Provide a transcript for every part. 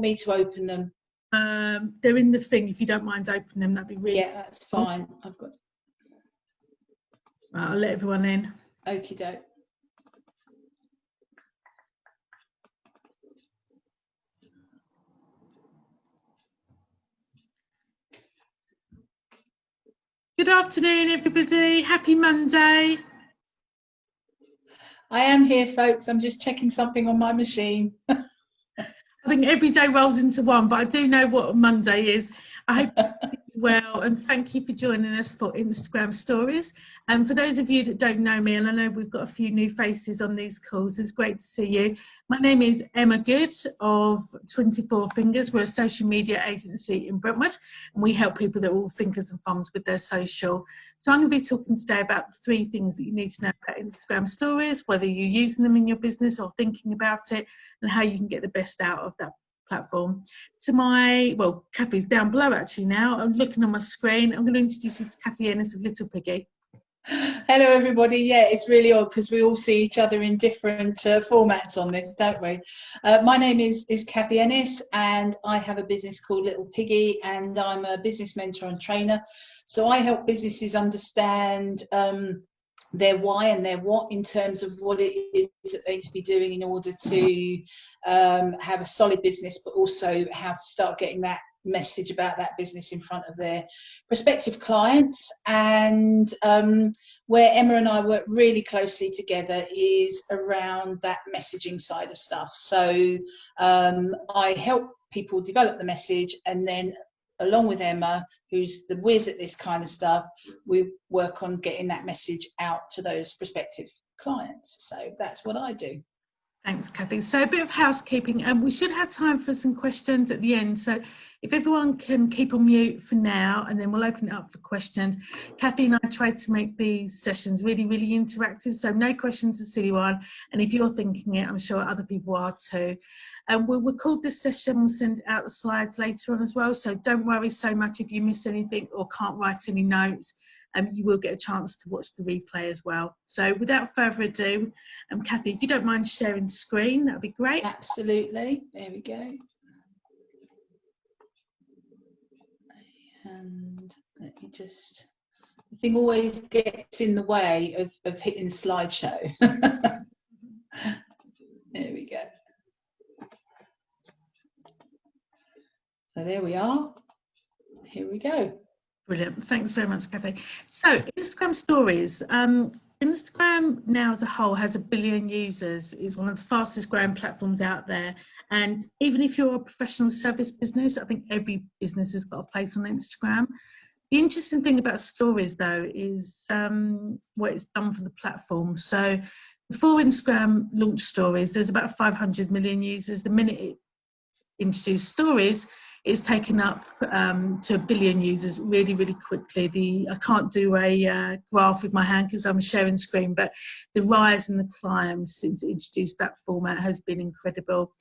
me to open them? They're in the thing. If you don't mind opening them, that'd be really. Yeah, that's fine. I've got. Right, I'll let everyone in. Okie doke. Good afternoon, everybody. Happy Monday. I am here, folks. I'm just checking something on my machine. I think every day rolls into one, but I do know what Monday is. I hope you're well, and thank you for joining us for Instagram Stories. And for those of you that don't know me, and I know we've got a few new faces on these calls, it's great to see you. My name is Emma Good of 24 Fingers. We're a social media agency in Brentwood, and we help people that are all fingers and thumbs with their social. So I'm going to be talking today about the 3 things that you need to know about Instagram Stories, whether you're using them in your business or thinking about it, and how you can get the best out of that platform. To my, well, Kathy's down below actually now. I'm looking on my screen. I'm going to introduce you to Kathy Ennis of Little Piggy. Hello, everybody. Yeah, it's really odd because we all see each other in different formats on this, don't we? My name is Kathy Ennis, and I have a business called Little Piggy, and I'm a business mentor and trainer. So I help businesses understand their why and their what in terms of what it is that they need to be doing in order to have a solid business, but also how to start getting that message about that business in front of their prospective clients. And where Emma and I work really closely together is around that messaging side of stuff. So I help people develop the message, and then along with Emma, who's the whiz at this kind of stuff, we work on getting that message out to those prospective clients. So that's what I do. Thanks, Kathy. So a bit of housekeeping, and we should have time for some questions at the end. So if everyone can keep on mute for now, and then we'll open it up for questions. Kathy and I tried to make these sessions really, really interactive. So no questions a silly one. And if you're thinking it, I'm sure other people are too. And we'll record this session. We'll send out the slides later on as well. So don't worry so much if you miss anything or can't write any notes. You will get a chance to watch the replay as well. So without further ado, Kathy, if you don't mind sharing screen, that would be great. Absolutely. There we go. And let me just, the thing always gets in the way of hitting slideshow. There we go. So there we are. Here we go. Brilliant. Thanks very much, Kathy. So Instagram Stories. Instagram now as a whole has 1 billion users, is one of the fastest growing platforms out there. And even if you're a professional service business, I think every business has got a place on Instagram. The interesting thing about Stories, though, is what it's done for the platform. So before Instagram launched Stories, there's about 500 million users. The minute it introduced Stories, it's taken up to 1 billion users really, really quickly. I can't do a graph with my hand because I'm sharing screen, but the rise and the climb since it introduced that format has been incredible.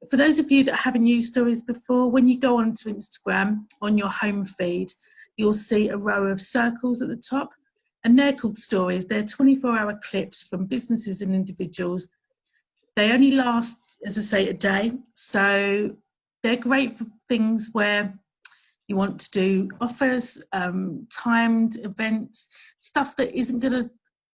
For those of you that haven't used Stories before, when you go onto Instagram, on your home feed, you'll see a row of circles at the top, and they're called Stories. They're 24-hour clips from businesses and individuals. They only last, as I say, a day, so they're great for things where you want to do offers, timed events, stuff that isn't going to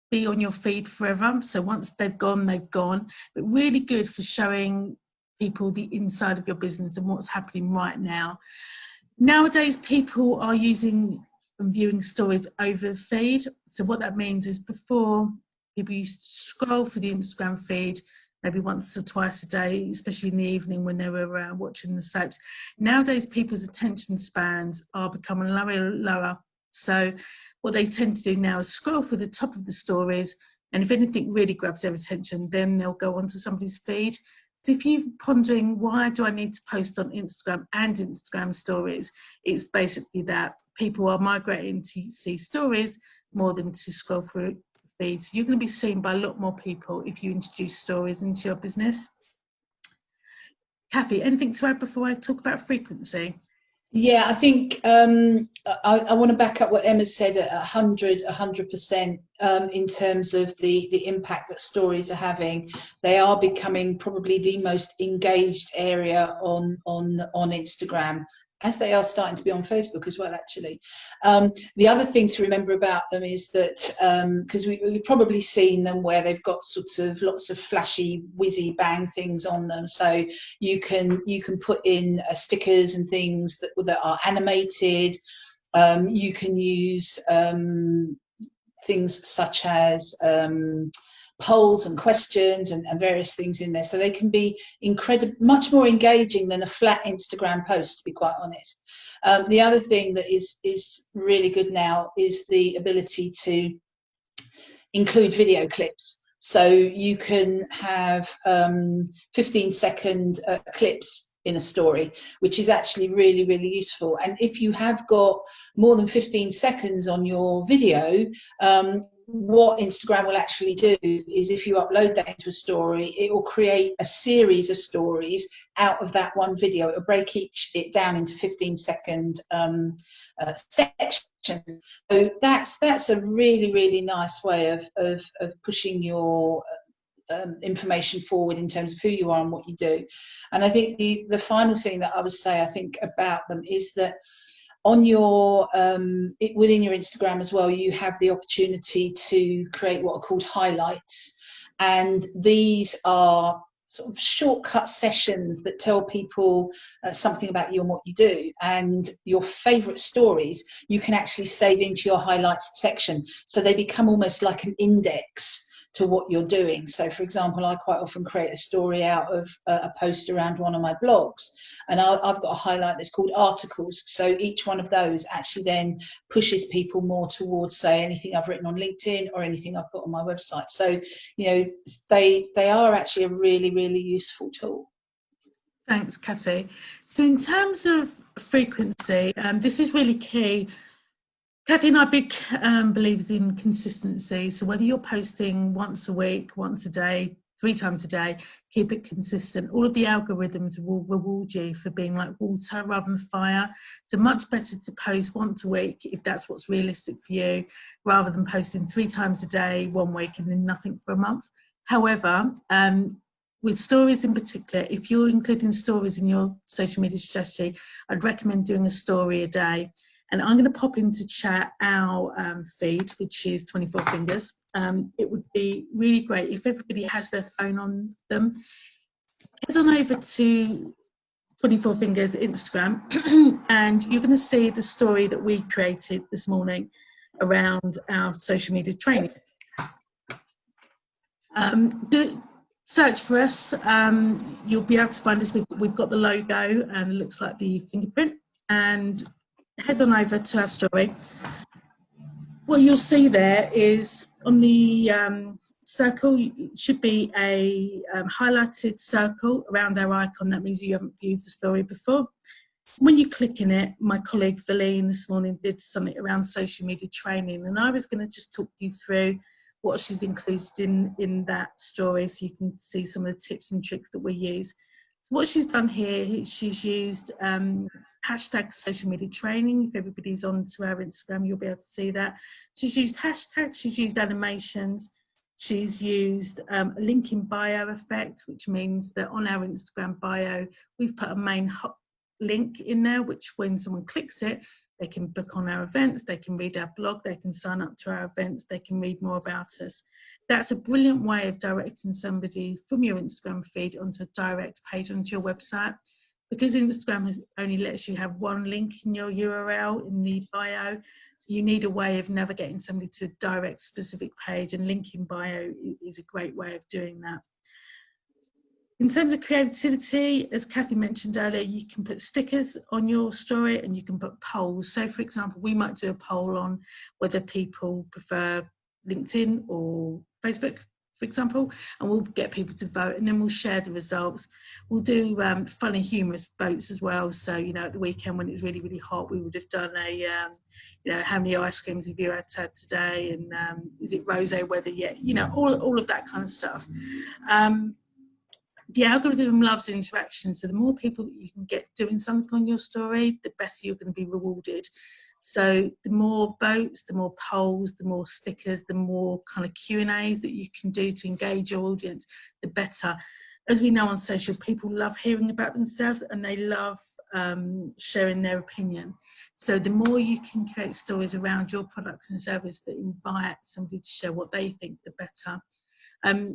be on your feed forever. So once they've gone, they've gone. But really good for showing people the inside of your business and what's happening right now. Nowadays, people are using and viewing stories over feed. So what that means is before, people used to scroll through the Instagram feed maybe once or twice a day, especially in the evening when they were watching the soaps. Nowadays, people's attention spans are becoming lower and lower. So what they tend to do now is scroll through the top of the stories, and if anything really grabs their attention, then they'll go onto somebody's feed. So if you're pondering, why do I need to post on Instagram and Instagram Stories? It's basically that people are migrating to see stories more than to scroll through feeds. So you're going to be seen by a lot more people if you introduce stories into your business. Kathy, anything to add before I talk about frequency? Yeah, I think I want to back up what Emma said at 100%, in terms of the impact that stories are having. They are becoming probably the most engaged area on Instagram, as they are starting to be on Facebook as well, actually. The other thing to remember about them is that, because we've probably seen them where they've got sort of lots of flashy, whizzy bang things on them. So you can put in stickers and things that are animated. You can use things such as polls and questions and various things in there, so they can be much more engaging than a flat Instagram post, to be quite honest. The other thing that is really good now is the ability to include video clips. So you can have 15-second clips in a story, which is actually really, really useful. And if you have got more than 15 seconds on your video, what Instagram will actually do is, if you upload that into a story, it will create a series of stories out of that one video. It will break it down into 15-second sections. So that's a really, really nice way of pushing your information forward in terms of who you are and what you do. And I think the final thing that I would say, I think, about them is that on your within your Instagram as well, you have the opportunity to create what are called highlights, and these are sort of shortcut sessions that tell people something about you and what you do. And your favorite stories you can actually save into your highlights section, so they become almost like an index to what you're doing. So, for example, I quite often create a story out of a post around one of my blogs, and I've got a highlight that's called articles. So each one of those actually then pushes people more towards, say, anything I've written on LinkedIn or anything I've put on my website. So, you know, they are actually a really, really useful tool. Thanks, Kathy. So in terms of frequency, this is really key. Kathy and I are big believers in consistency. So whether you're posting once a week, once a day, 3 times a day, keep it consistent. All of the algorithms will reward you for being like water rather than fire. So much better to post once a week if that's what's realistic for you, rather than posting 3 times a day 1 week and then nothing for a month. However, with stories in particular, if you're including stories in your social media strategy, I'd recommend doing a story a day. And I'm going to pop into chat our feed, which is 24 Fingers. It would be really great if everybody has their phone on them. Head on over to 24 Fingers Instagram, and you're going to see the story that we created this morning around our social media training. Search for us. You'll be able to find us. We've got the logo and it looks like the fingerprint. And head on over to our story. What you'll see there is on the circle, it should be a highlighted circle around our icon. That means you haven't viewed the story before. When you click in it, my colleague Valine this morning did something around social media training, and I was going to just talk you through what she's included in that story, so you can see some of the tips and tricks that we use. So what she's done here, she's used hashtag social media training. If everybody's onto our Instagram, you'll be able to see that. She's used hashtags, she's used animations, she's used a link in bio effect, which means that on our Instagram bio, we've put a main link in there, which when someone clicks it, they can book on our events, they can read our blog, they can sign up to our events, they can read more about us. That's a brilliant way of directing somebody from your Instagram feed onto a direct page onto your website. Because Instagram only lets you have one link in your URL in the bio, you need a way of navigating somebody to a direct specific page, and link in bio is a great way of doing that. In terms of creativity, as Kathy mentioned earlier, you can put stickers on your story and you can put polls. So for example, we might do a poll on whether people prefer LinkedIn or Facebook, for example, and we'll get people to vote, and then we'll share the results. We'll do funny, humorous votes as well. So, you know, at the weekend when it was really, really hot, we would have done a, you know, how many ice creams have you had today? And is it rosé weather yet? You know, all of that kind of stuff. the algorithm loves interaction, so the more people that you can get doing something on your story, the better you're going to be rewarded. So the more votes, the more polls, the more stickers, the more kind of Q&As that you can do to engage your audience, the better. As we know on social, people love hearing about themselves and they love sharing their opinion. So the more you can create stories around your products and service that invite somebody to share what they think, the better.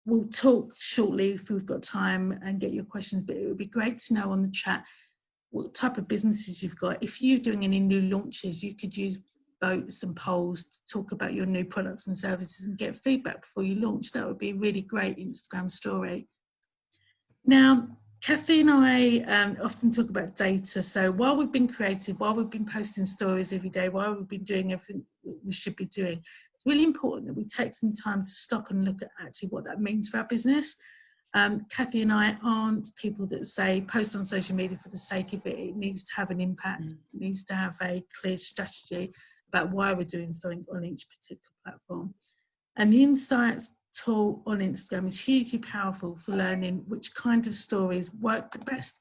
We'll talk shortly if we've got time and get your questions, but it would be great to know on the chat what type of businesses you've got. If you're doing any new launches, you could use votes and polls to talk about your new products and services and get feedback before you launch. That would be a really great Instagram story. Now, Kathy and I often talk about data. So while we've been creative, while we've been posting stories every day, while we've been doing everything we should be doing, it's really important that we take some time to stop and look at actually what that means for our business. Kathy and I aren't people that say post on social media for the sake of it. It needs to have an impact. It needs to have a clear strategy about why we're doing something on each particular platform. And the insights tool on Instagram is hugely powerful for learning which kind of stories work the best,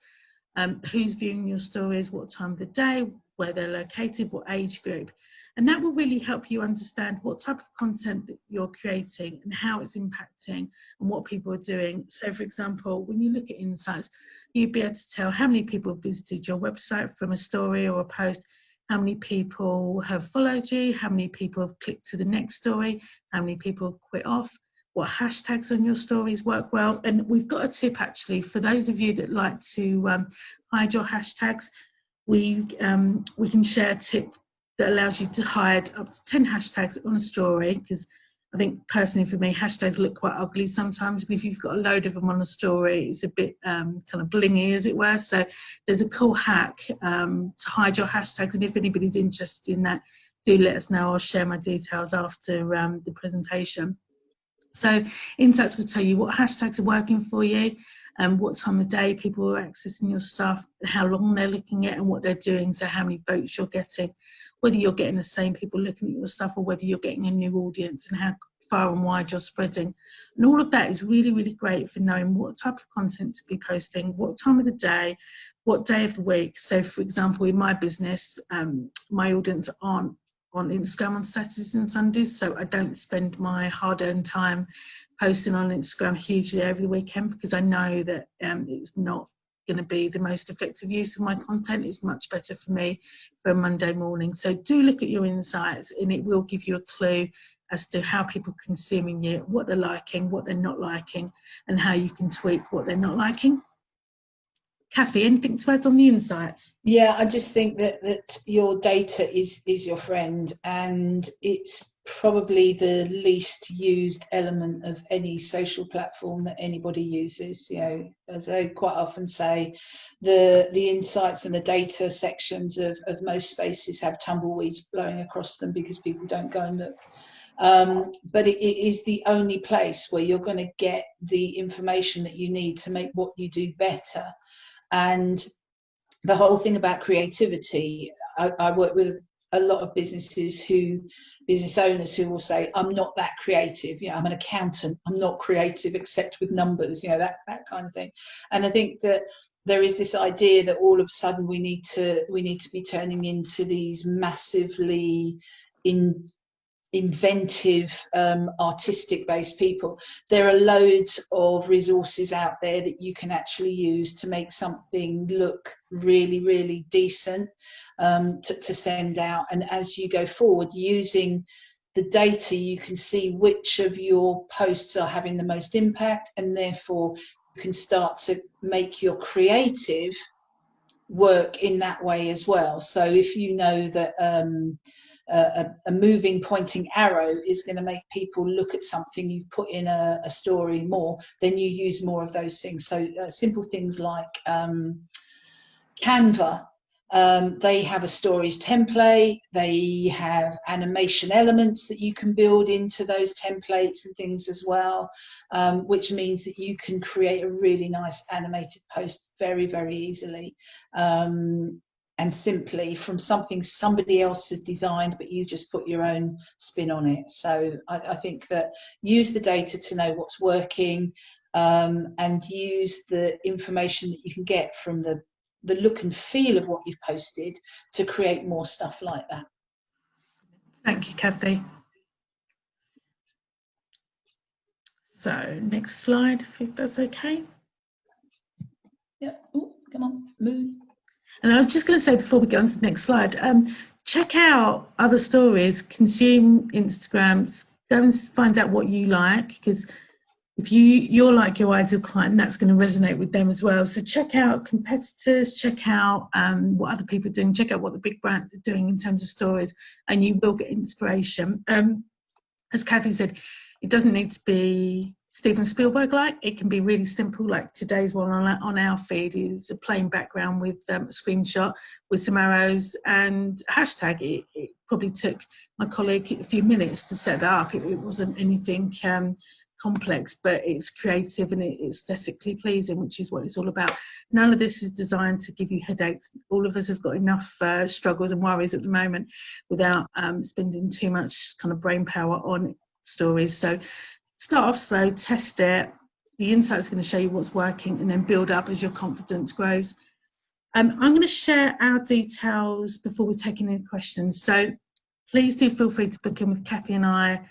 who's viewing your stories, what time of the day, where they're located, what age group. And that will really help you understand what type of content that you're creating and how it's impacting and what people are doing. So for example, when you look at insights, you'd be able to tell how many people have visited your website from a story or a post, how many people have followed you, how many people have clicked to the next story, how many people have quit off, what hashtags on your stories work well. And we've got a tip actually for those of you that like to hide your hashtags. We can share a tip that allows you to hide up to 10 hashtags on a story, because I think personally for me, hashtags look quite ugly sometimes. And if you've got a load of them on a story, it's a bit kind of blingy, as it were. So there's a cool hack to hide your hashtags. And if anybody's interested in that, do let us know. I'll share my details after the presentation. So Insights will tell you what hashtags are working for you and what time of day people are accessing your stuff, how long they're looking at and what they're doing, so how many votes you're getting, whether you're getting the same people looking at your stuff or whether you're getting a new audience, and how far and wide you're spreading. And all of that is really, really great for knowing what type of content to be posting, what time of the day, what day of the week. So for example, in my business, my audience aren't on Instagram on Saturdays and Sundays, so I don't spend my hard-earned time posting on Instagram hugely over the weekend, because I know that it's not going to be the most effective use of my content. It's much better for me for a Monday morning. So do look at your insights, and it will give you a clue as to how people are consuming you, what they're liking, what they're not liking, and how you can tweak what they're not liking. Kathy, anything to add on the insights? Yeah, I just think that your data is your friend, and it's probably the least used element of any social platform that anybody uses. You know, as I quite often say, the insights and the data sections of most spaces have tumbleweeds blowing across them because people don't go and look. But it is the only place where you're going to get the information that you need to make what you do better. And the whole thing about creativity, I work with a lot of business owners who will say, I'm not that creative. You know, I'm an accountant. I'm not creative except with numbers, you know, that kind of thing. And I think that there is this idea that all of a sudden we need to be turning into these massively inventive, artistic based people. There are loads of resources out there that you can actually use to make something look really, really decent, to send out. And as you go forward using the data, you can see which of your posts are having the most impact, and therefore you can start to make your creative work in that way as well. So if you know that a moving pointing arrow is going to make people look at something you've put in a story more, then you use more of those things. So simple things like Canva, they have a stories template, they have animation elements that you can build into those templates and things as well, which means that you can create a really nice animated post very, very easily. And simply from something somebody else has designed, but you just put your own spin on it. So I think that use the data to know what's working. and use the information that you can get from the look and feel of what you've posted to create more stuff like that. Thank you, Kathy. So next slide, if that's okay. Yeah. Ooh, come on, move. And I was just going to say before we get on to the next slide, check out other stories, consume Instagram, go and find out what you like, because if you're like your ideal client, that's going to resonate with them as well. So check out competitors, check out what other people are doing, check out what the big brands are doing in terms of stories, and you will get inspiration. As Kathy said, it doesn't need to be Steven Spielberg-like. It can be really simple, like today's one on our feed is a plain background with a screenshot with some arrows and hashtag. It probably took my colleague a few minutes to set that up. It wasn't anything complex, but it's creative and it's aesthetically pleasing, which is what it's all about. None of this is designed to give you headaches. All of us have got enough struggles and worries at the moment without spending too much kind of brain power on stories. So start off slow, test it. The insight's going to show you what's working, and then build up as your confidence grows. I'm going to share our details before we take any questions. So please do feel free to book in with Kathy and I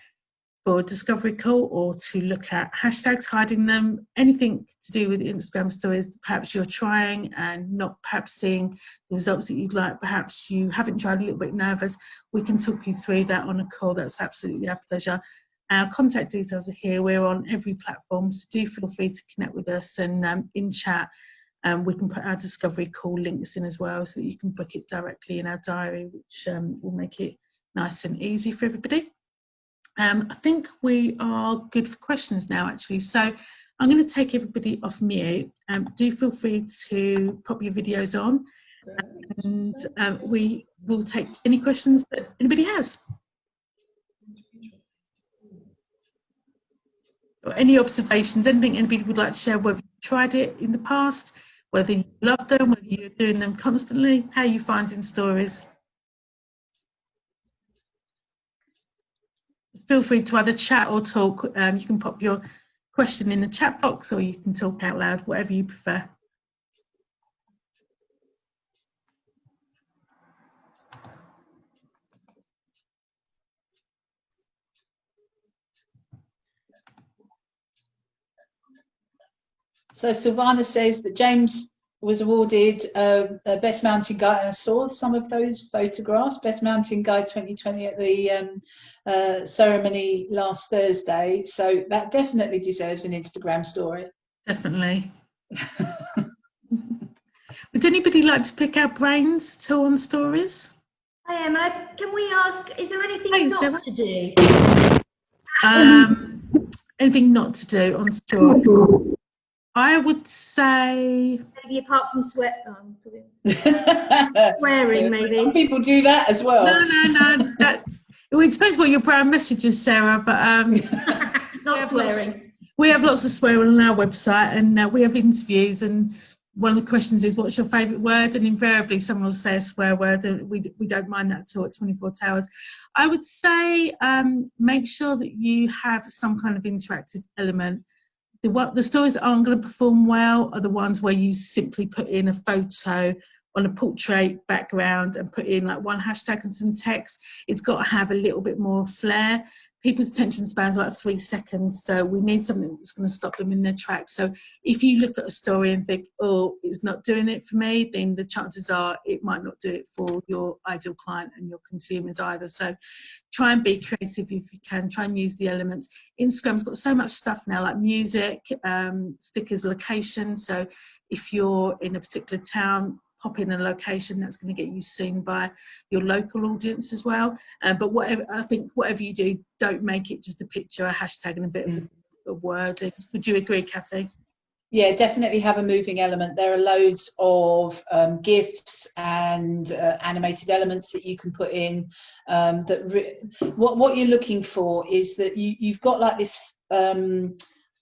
for a discovery call, or to look at hashtags, hiding them, anything to do with Instagram stories. Perhaps you're trying and not perhaps seeing the results that you'd like. Perhaps you haven't tried, a little bit nervous. We can talk you through that on a call. That's absolutely our pleasure. Our contact details are here. We're on every platform, so do feel free to connect with us, and in chat we can put our discovery call links in as well, so that you can book it directly in our diary, which will make it nice and easy for everybody. I think we are good for questions now, actually. So I'm going to take everybody off mute. Do feel free to pop your videos on, and we will take any questions that anybody has. Or any observations, anything anybody would like to share, whether you tried it in the past, whether you love them, whether you're doing them constantly, how you finding stories. Feel free to either chat or talk. You can pop your question in the chat box, or you can talk out loud, whatever you prefer. So Silvana says that James was awarded Best Mountain Guide, and I saw some of those photographs, Best Mountain Guide 2020 at the ceremony last Thursday. So that definitely deserves an Instagram story. Definitely. Would anybody like to pick our brains to on stories? Hi Emma, can we ask, is there anything not to do? Anything not to do on stories? I would say maybe apart from swearing, maybe. Some people do that as well. No. It depends what your brand message is, Sarah. But not swearing. We have lots of swearing on our website, and we have interviews. And one of the questions is, "What's your favourite word?" And invariably, someone will say a swear word, and we don't mind that at all at 24 Towers. I would say make sure that you have some kind of interactive element. The stories that aren't going to perform well are the ones where you simply put in a photo on a portrait background and put in like one hashtag and some text. It's got to have a little bit more flair. People's attention spans are like 3 seconds, so we need something that's going to stop them in their tracks. So if you look at a story and think, oh, it's not doing it for me, then the chances are it might not do it for your ideal client and your consumers either. So try and be creative if you can. Try and use the elements. Instagram's got so much stuff now, like music, stickers, location. So if you're in a particular town, pop in a location that's going to get you seen by your local audience as well. But whatever you do, don't make it just a picture, a hashtag, and a bit of wording. Would you agree, Kathy? Yeah, definitely have a moving element. There are loads of GIFs and animated elements that you can put in. What you're looking for is that you've got like this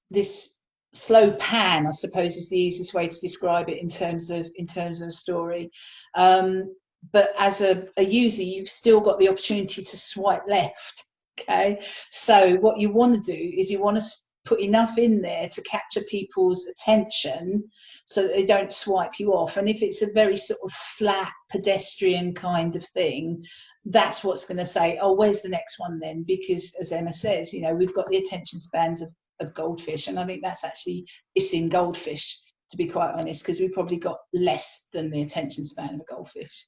this slow pan, I suppose, is the easiest way to describe it in terms of a story. But as a user, you've still got the opportunity to swipe left. Okay, so what you want to do is you want to put enough in there to capture people's attention so that they don't swipe you off. And if it's a very sort of flat pedestrian kind of thing, that's what's going to say, oh, where's the next one then? Because as Emma says, you know, we've got the attention spans of goldfish, and I think that's actually missing goldfish, to be quite honest, because we've probably got less than the attention span of a goldfish.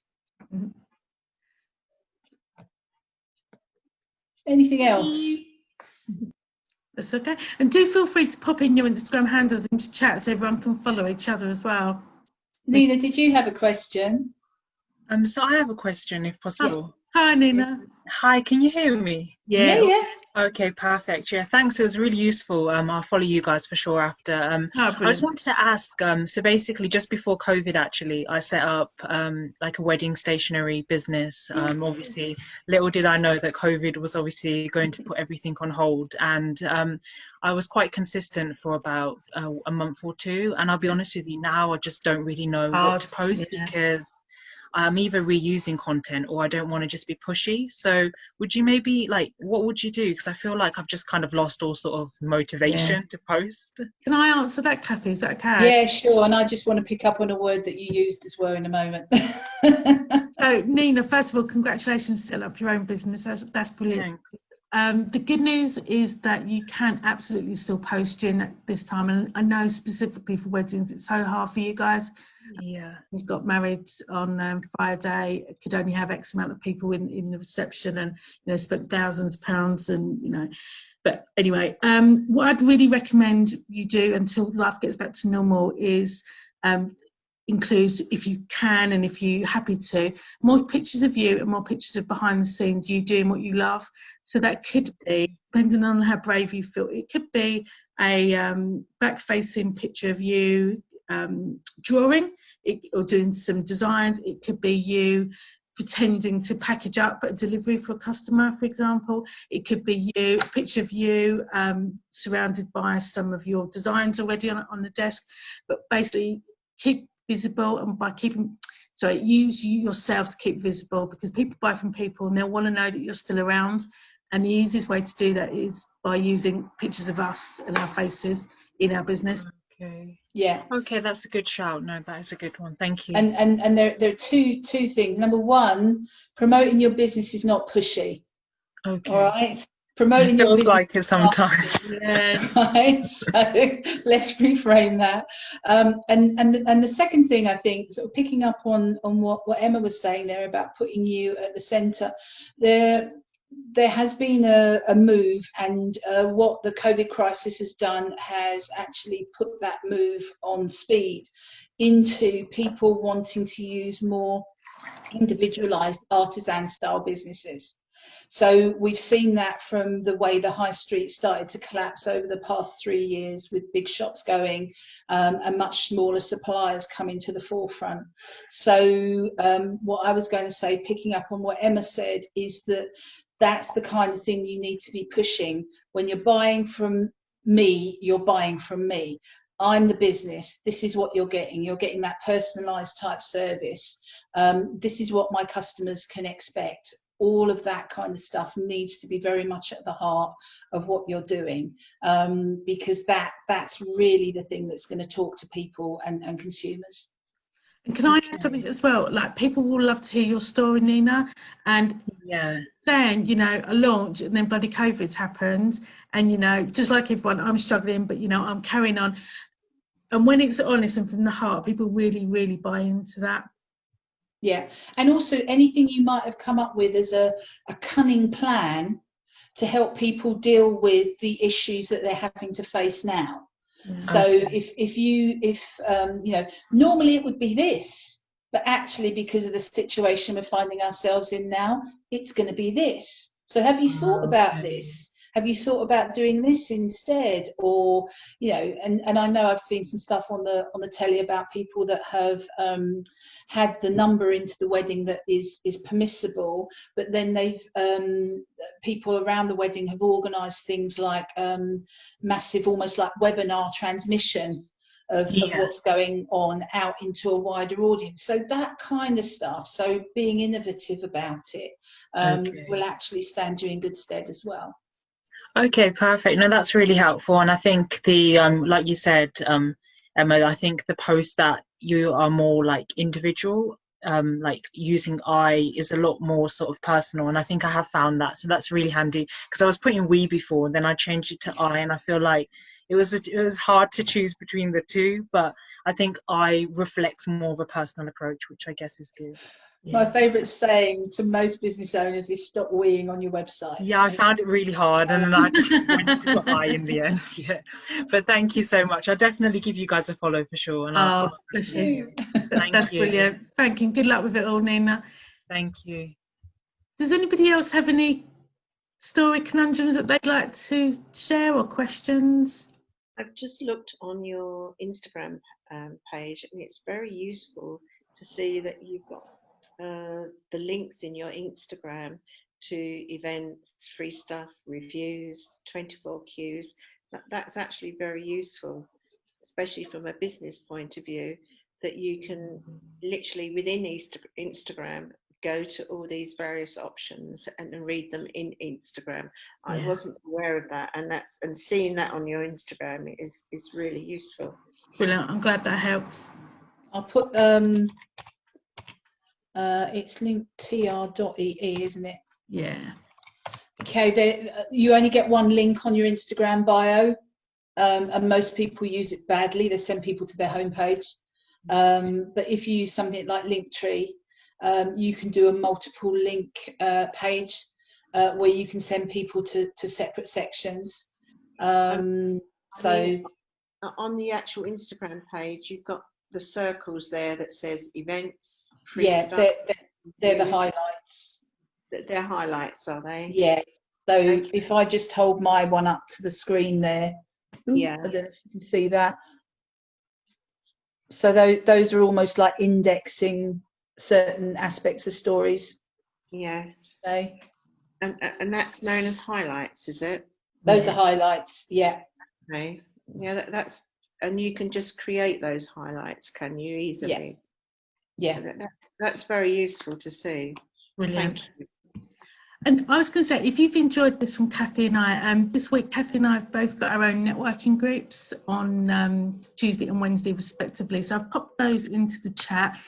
Mm-hmm. Anything else? That's okay. And do feel free to pop in your Instagram handles into chat so everyone can follow each other as well. Nina, did you have a question? So I have a question, if possible. Hi, Nina. Hi, can you hear me? Yeah. Okay, perfect. Yeah, thanks. It was really useful. I'll follow you guys for sure after. I just wanted to ask, so basically just before COVID, actually, I set up like a wedding stationery business. Obviously, little did I know that COVID was obviously going to put everything on hold. And I was quite consistent for about a month or two. And I'll be honest with you, now I just don't really know what to post because I'm either reusing content or I don't want to just be pushy. So would you maybe, like, what would you do? Because I feel like I've just kind of lost all sort of motivation to post. Can I answer that, Kathy? Is that okay? Yeah, sure. And I just want to pick up on a word that you used as well in a moment. So, Nina, first of all, congratulations to set up your own business. That's brilliant. Thanks. The good news is that you can absolutely still post during this time. And I know specifically for weddings, it's so hard for you guys. Yeah. He's got married on Friday, could only have X amount of people in the reception, and, you know, spent thousands of pounds, and, you know, but anyway, what I'd really recommend you do until life gets back to normal is include, if you can and if you're happy to, more pictures of you and more pictures of behind the scenes, you doing what you love. So that could be, depending on how brave you feel, it could be a back-facing picture of you drawing or doing some designs. It could be you pretending to package up a delivery for a customer, for example. It could be you, a picture of you surrounded by some of your designs already on the desk, but basically keep visible, and by use you yourself to keep visible, because people buy from people and they'll want to know that you're still around, and the easiest way to do that is by using pictures of us and our faces in our business. Okay. Yeah. Okay, that's a good shout. No, that is a good one. Thank you. And there are two things. Number one, promoting your business is not pushy. Okay. All right. Promoting it your feels business like it sometimes. Yeah. Right. So let's reframe that. And the second thing, I think, sort of picking up on what Emma was saying there about putting you at the centre, there has been a move, and what the COVID crisis has done has actually put that move on speed into people wanting to use more individualised artisan style businesses. So we've seen that from the way the high street started to collapse over the past 3 years, with big shops going and much smaller suppliers coming to the forefront. So what I was going to say, picking up on what Emma said, is that that's the kind of thing you need to be pushing. When you're buying from me, you're buying from me. I'm the business. This is what you're getting. You're getting that personalised type service. This is what my customers can expect. All of that kind of stuff needs to be very much at the heart of what you're doing, because that's really the thing that's going to talk to people and consumers. And can I add something as well? Like, people will love to hear your story, Nina, and then, you know, a launch and then bloody COVID's happened, and, you know, just like everyone, I'm struggling, but, you know, I'm carrying on. And when it's honest and from the heart, people really, really buy into that. Yeah, and also anything you might have come up with as a cunning plan to help people deal with the issues that they're having to face now. So if you know, normally it would be this, but actually because of the situation we're finding ourselves in now, it's going to be this. So have you thought about this? Have you thought about doing this instead? Or, you know, and I know I've seen some stuff on the telly about people that have had the number into the wedding that is permissible, but then they've people around the wedding have organised things like massive, almost like webinar transmission of what's going on out into a wider audience. So that kind of stuff. So being innovative about it will actually stand you in good stead as well. Okay, perfect. No, that's really helpful. And I think the like you said, Emma, I think the post that you are more like individual, like using I is a lot more sort of personal. And I think I have found that. So that's really handy because I was putting we before, then I changed it to I, and I feel like it was hard to choose between the two, but I think I reflects more of a personal approach, which I guess is good. My favourite saying to most business owners is stop weeing on your website. Yeah, I found it really hard, and then I just went to put I in the end. Yeah, but thank you so much. I'll definitely give you guys a follow for sure. And bless you. Thank That's you. brilliant. Thank you. Good luck with it all, Nina. Thank you. Does anybody else have any story conundrums that they'd like to share or questions? I've just looked on your Instagram page, and it's very useful to see that you've got the links in your Instagram to events, free stuff, reviews, 24 Qs. That's actually very useful, especially from a business point of view, that you can literally within Instagram go to all these various options and read them in Instagram. I wasn't aware of that, and seeing that on your Instagram is really useful. Brilliant. I'm glad that helped. I'll put it's linktr.ee, isn't it? Yeah. Okay, you only get one link on your Instagram bio, and most people use it badly. They send people to their homepage. But if you use something like Linktree, you can do a multiple link page where you can send people to separate sections. So on the actual Instagram page, you've got the circles there that says events, free yeah, stuff. they're the highlights. They're highlights, are they? Yeah. So if I just hold my one up to the screen there, yeah, I don't know if you can see that. So those are almost like indexing certain aspects of stories. Yes. Okay. And that's known as highlights, is it? Those are highlights. Yeah. Okay. Yeah, that's, and you can just create those highlights, can you, easily? Yeah. That's very useful to see. Brilliant. Thank you. And I was going to say, if you've enjoyed this from Kathy and I, this week Kathy and I have both got our own networking groups on Tuesday and Wednesday respectively. So I've popped those into the chat.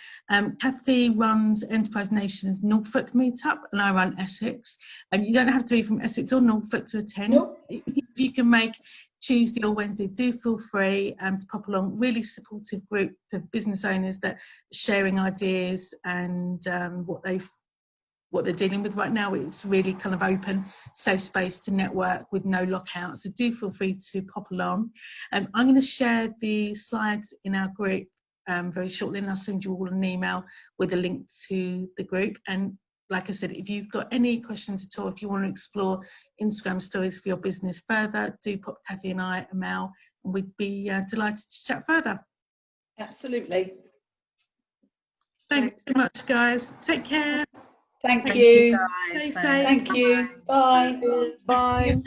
Kathy runs Enterprise Nations Norfolk meetup and I run Essex. You don't have to be from Essex or Norfolk to attend. Nope. If you can make Tuesday or Wednesday, do feel free to pop along. Really supportive group of business owners that are sharing ideas and what they're dealing with right now. It's really kind of open, safe space to network with no lockout. So do feel free to pop along. I'm going to share the slides in our group very shortly, and I'll send you all an email with a link to the group. And like I said, if you've got any questions at all, if you want to explore Instagram stories for your business further, do pop Kathy and I a mail, and we'd be delighted to chat further. Absolutely. Thanks so much, guys. Take care. Thank you. Stay safe. Thank you. Bye. Bye.